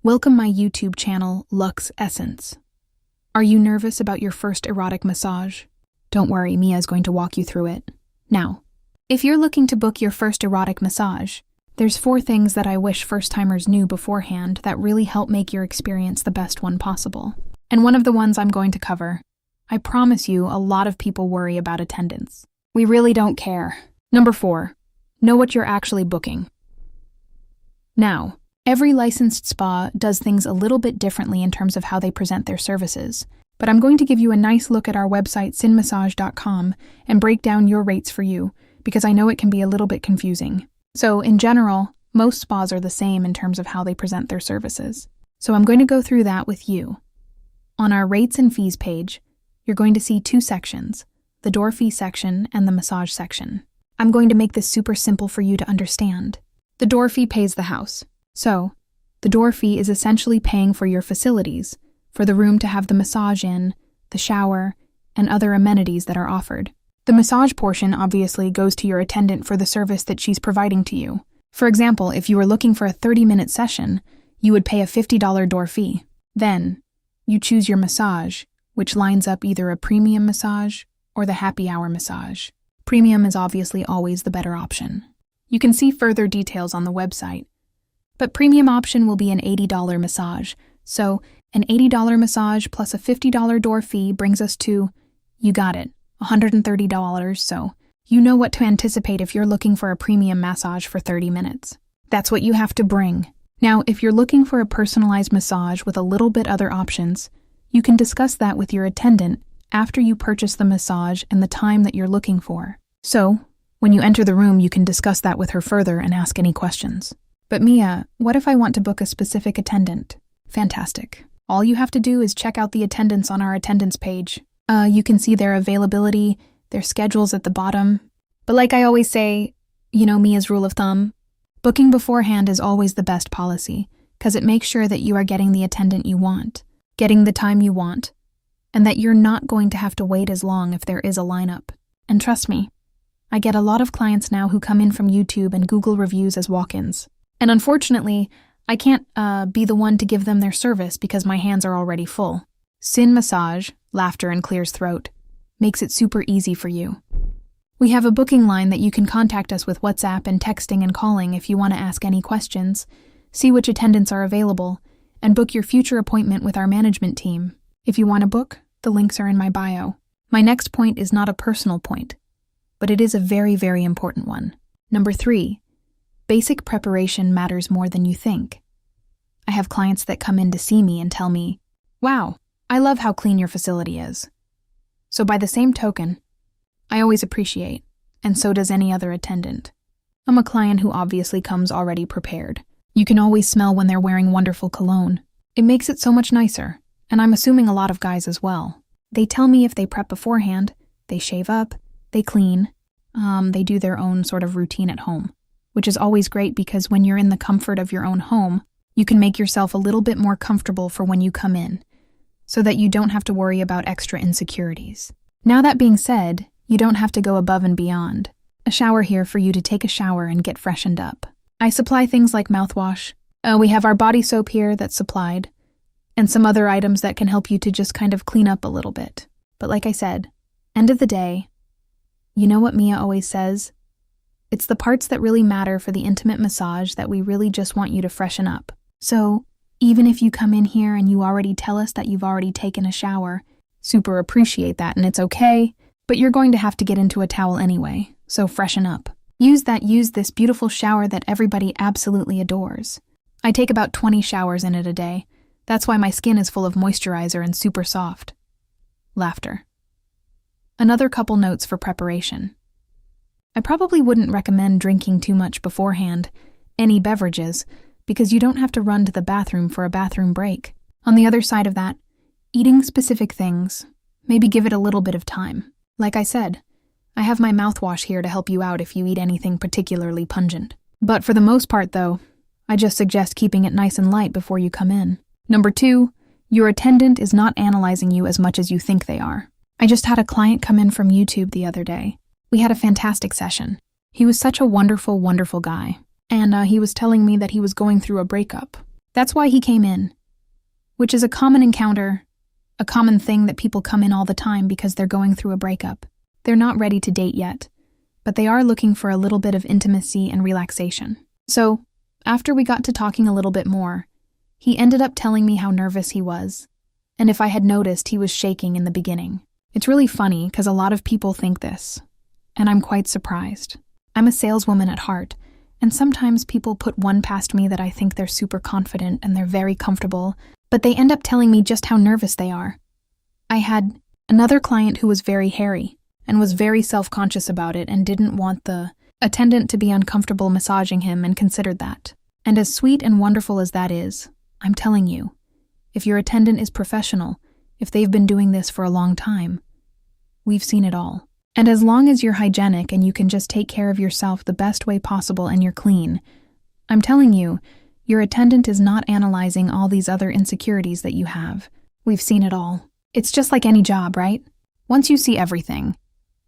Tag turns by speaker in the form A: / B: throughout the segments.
A: Welcome my YouTube channel, Luxe Essence. Are you nervous about your first erotic massage? Don't worry, Mia is going to walk you through it. Now, if you're looking to book your first erotic massage, there's 4 things that I wish first-timers knew beforehand that really help make your experience the best one possible. And one of the ones I'm going to cover, I promise you a lot of people worry about attendance. We really don't care. Number 4, know what you're actually booking. Now, every licensed spa does things a little bit differently in terms of how they present their services, but I'm going to give you a nice look at our website, sinmassage.com, and break down your rates for you, because I know it can be a little bit confusing. So, in general, most spas are the same in terms of how they present their services. So I'm going to go through that with you. On our rates and fees page, you're going to see 2 sections, the door fee section and the massage section. I'm going to make this super simple for you to understand. The door fee pays the house. So, the door fee is essentially paying for your facilities, for the room to have the massage in, the shower, and other amenities that are offered. The massage portion obviously goes to your attendant for the service that she's providing to you. For example, if you were looking for a 30-minute session, you would pay a $50 door fee. Then, you choose your massage, which lines up either a premium massage or the happy hour massage. Premium is obviously always the better option. You can see further details on the website. But premium option will be an $80 massage, so an $80 massage plus a $50 door fee brings us to, you got it, $130, so you know what to anticipate if you're looking for a premium massage for 30 minutes. That's what you have to bring. Now, if you're looking for a personalized massage with a little bit other options, you can discuss that with your attendant after you purchase the massage and the time that you're looking for. So, when you enter the room, you can discuss that with her further and ask any questions. But Mia, what if I want to book a specific attendant? Fantastic. All you have to do is check out the attendants on our attendance page. You can see their availability, their schedules at the bottom. But like I always say, you know Mia's rule of thumb, booking beforehand is always the best policy, because it makes sure that you are getting the attendant you want, getting the time you want, and that you're not going to have to wait as long if there is a lineup. And trust me, I get a lot of clients now who come in from YouTube and Google reviews as walk-ins. And unfortunately, I can't be the one to give them their service because my hands are already full. Sin Massage, laughter and clears throat, makes it super easy for you. We have a booking line that you can contact us with WhatsApp and texting and calling if you want to ask any questions, see which attendants are available, and book your future appointment with our management team. If you want to book, the links are in my bio. My next point is not a personal point, but it is a very, very important one. Number 3. Basic preparation matters more than you think. I have clients that come in to see me and tell me, "Wow, I love how clean your facility is." So by the same token, I always appreciate, and so does any other attendant. I'm a client who obviously comes already prepared. You can always smell when they're wearing wonderful cologne. It makes it so much nicer, and I'm assuming a lot of guys as well. They tell me if they prep beforehand, they shave up, they clean, they do their own sort of routine at home. Which is always great because when you're in the comfort of your own home, you can make yourself a little bit more comfortable for when you come in, so that you don't have to worry about extra insecurities. Now that being said, you don't have to go above and beyond. A shower here for you to take a shower and get freshened up. I supply things like mouthwash. We have our body soap here that's supplied, and some other items that can help you to just kind of clean up a little bit. But like I said, end of the day, you know what Mia always says? It's the parts that really matter for the intimate massage that we really just want you to freshen up. So, even if you come in here and you already tell us that you've already taken a shower, super appreciate that and it's okay, but you're going to have to get into a towel anyway, so freshen up. Use this beautiful shower that everybody absolutely adores. I take about 20 showers in it a day. That's why my skin is full of moisturizer and super soft. Laughter. Another couple notes for preparation. I probably wouldn't recommend drinking too much beforehand, any beverages, because you don't have to run to the bathroom for a bathroom break. On the other side of that, eating specific things, maybe give it a little bit of time. Like I said, I have my mouthwash here to help you out if you eat anything particularly pungent. But for the most part though, I just suggest keeping it nice and light before you come in. Number 2, your attendant is not analyzing you as much as you think they are. I just had a client come in from YouTube the other day. We had a fantastic session. He was such a wonderful, wonderful guy. And he was telling me that he was going through a breakup. That's why he came in, which is a common encounter, a common thing that people come in all the time because they're going through a breakup. They're not ready to date yet, but they are looking for a little bit of intimacy and relaxation. So, after we got to talking a little bit more, he ended up telling me how nervous he was, and if I had noticed he was shaking in the beginning. It's really funny because a lot of people think this, and I'm quite surprised. I'm a saleswoman at heart, and sometimes people put one past me that I think they're super confident and they're very comfortable, but they end up telling me just how nervous they are. I had another client who was very hairy and was very self-conscious about it and didn't want the attendant to be uncomfortable massaging him and considered that. And as sweet and wonderful as that is, I'm telling you, if your attendant is professional, if they've been doing this for a long time, we've seen it all. And as long as you're hygienic and you can just take care of yourself the best way possible and you're clean, I'm telling you, your attendant is not analyzing all these other insecurities that you have. We've seen it all. It's just like any job, right? Once you see everything,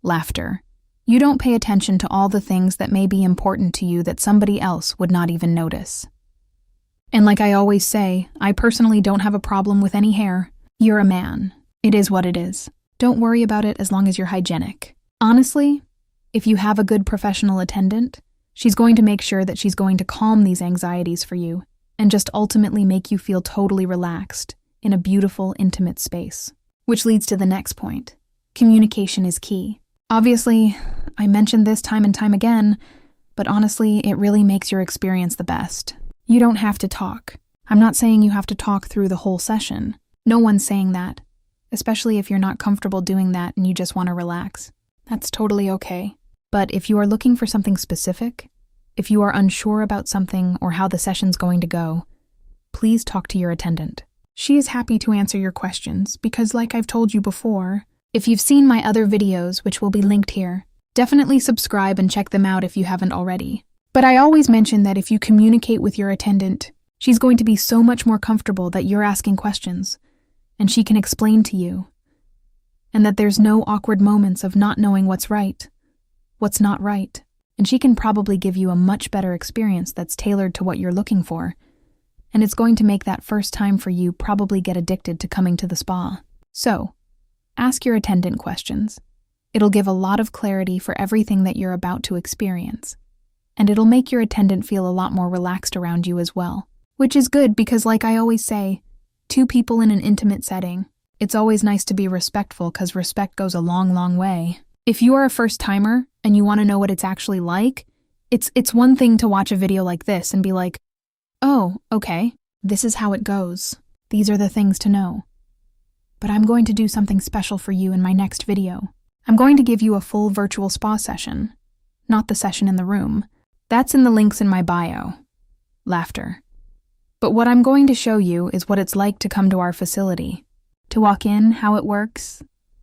A: laughter, you don't pay attention to all the things that may be important to you that somebody else would not even notice. And like I always say, I personally don't have a problem with any hair. You're a man. It is what it is. Don't worry about it as long as you're hygienic. Honestly, if you have a good professional attendant, she's going to make sure that she's going to calm these anxieties for you and just ultimately make you feel totally relaxed in a beautiful, intimate space. Which leads to the next point. Communication is key. Obviously, I mentioned this time and time again, but honestly, it really makes your experience the best. You don't have to talk. I'm not saying you have to talk through the whole session. No one's saying that, especially if you're not comfortable doing that and you just want to relax. That's totally okay. But if you are looking for something specific, if you are unsure about something or how the session's going to go, please talk to your attendant. She is happy to answer your questions because, like I've told you before, if you've seen my other videos, which will be linked here, definitely subscribe and check them out if you haven't already. But I always mention that if you communicate with your attendant, she's going to be so much more comfortable that you're asking questions, and she can explain to you, and that there's no awkward moments of not knowing what's right, what's not right, and she can probably give you a much better experience that's tailored to what you're looking for, and it's going to make that first time for you probably get addicted to coming to the spa. So, ask your attendant questions. It'll give a lot of clarity for everything that you're about to experience, and it'll make your attendant feel a lot more relaxed around you as well, which is good because, like I always say, two people in an intimate setting, it's always nice to be respectful because respect goes a long, long way. If you are a first-timer and you want to know what it's actually like, it's one thing to watch a video like this and be like, oh, okay, this is how it goes. These are the things to know. But I'm going to do something special for you in my next video. I'm going to give you a full virtual spa session, not the session in the room. That's in the links in my bio. Laughter. But what I'm going to show you is what it's like to come to our facility. To walk in, how it works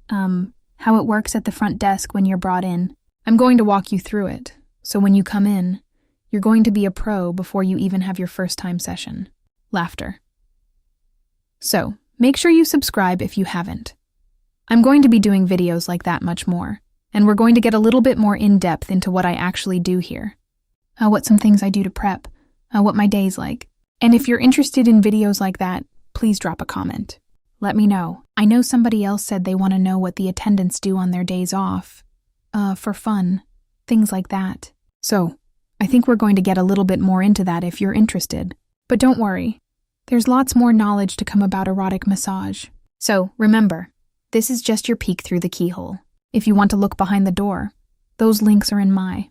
A: at the front desk when you're brought in. I'm going to walk you through it, so when you come in, you're going to be a pro before you even have your first time session. Laughter. So, make sure you subscribe if you haven't. I'm going to be doing videos like that much more, and we're going to get a little bit more in-depth into what I actually do here. What some things I do to prep, what my day's like. And if you're interested in videos like that, please drop a comment. Let me know. I know somebody else said they want to know what the attendants do on their days off. For fun. Things like that. So, I think we're going to get a little bit more into that if you're interested. But don't worry. There's lots more knowledge to come about erotic massage. So, remember, this is just your peek through the keyhole. If you want to look behind the door, those links are in my